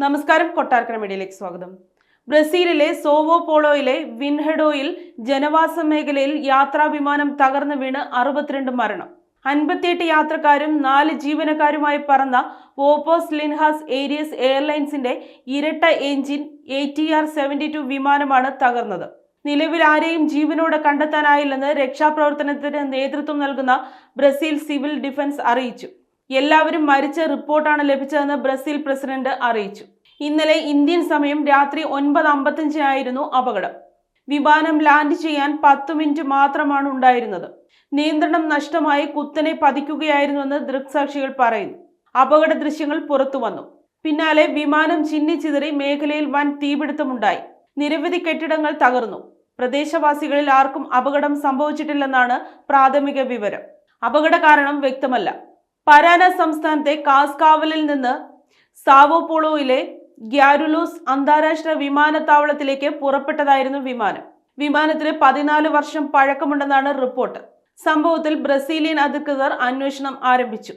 നമസ്കാരം. കൊട്ടാരക്കര മീഡിയയിലേക്ക് സ്വാഗതം. ബ്രസീലിലെ സോവോ പോളോയിലെ വിൻഹെഡോയിൽ ജനവാസ മേഖലയിൽ യാത്രാ വിമാനം തകർന്നു വീണ് 62 മരണം. 58 യാത്രക്കാരും 4 ജീവനക്കാരുമായി പറന്ന വോപ്പോസ് ലിൻഹാസ് ഏരിയസ് എയർലൈൻസിന്റെ ഇരട്ട എഞ്ചിൻ ATR-72 വിമാനമാണ് തകർന്നത്. നിലവിൽ ആരെയും ജീവനോടെ കണ്ടെത്താനായില്ലെന്ന് രക്ഷാപ്രവർത്തനത്തിന് നേതൃത്വം നൽകുന്ന ബ്രസീൽ സിവിൽ ഡിഫൻസ് അറിയിച്ചു. എല്ലാവരും മരിച്ച റിപ്പോർട്ടാണ് ലഭിച്ചതെന്ന് ബ്രസീൽ പ്രസിഡന്റ് അറിയിച്ചു. ഇന്നലെ ഇന്ത്യൻ സമയം രാത്രി 9:55 അപകടം. വിമാനം ലാൻഡ് ചെയ്യാൻ 10 മിനിറ്റ് മാത്രമാണ് ഉണ്ടായിരുന്നത്. നിയന്ത്രണം നഷ്ടമായി കുത്തനെ പതിക്കുകയായിരുന്നുവെന്ന് ദൃക്സാക്ഷികൾ പറയുന്നു. അപകട ദൃശ്യങ്ങൾ പുറത്തു വന്നു. പിന്നാലെ വിമാനം ചിന്നിച്ചിതറി മേഖലയിൽ വൻ തീപിടുത്തമുണ്ടായി. നിരവധി കെട്ടിടങ്ങൾ തകർന്നു. പ്രദേശവാസികളിൽ ആർക്കും അപകടം സംഭവിച്ചിട്ടില്ലെന്നാണ് പ്രാഥമിക വിവരം. അപകട കാരണം വ്യക്തമല്ല. പരാന സംസ്ഥാനത്തെ കാസ്കാവലിൽ നിന്ന് സാവോ പോളോയിലെ ഗ്യാരുലോസ് അന്താരാഷ്ട്ര വിമാനത്താവളത്തിലേക്ക് പുറപ്പെട്ടതായിരുന്നു വിമാനം. വിമാനത്തിന് 14 വർഷം പഴക്കമുണ്ടെന്നാണ് റിപ്പോർട്ട്. സംഭവത്തിൽ ബ്രസീലിയൻ അധികൃതർ അന്വേഷണം ആരംഭിച്ചു.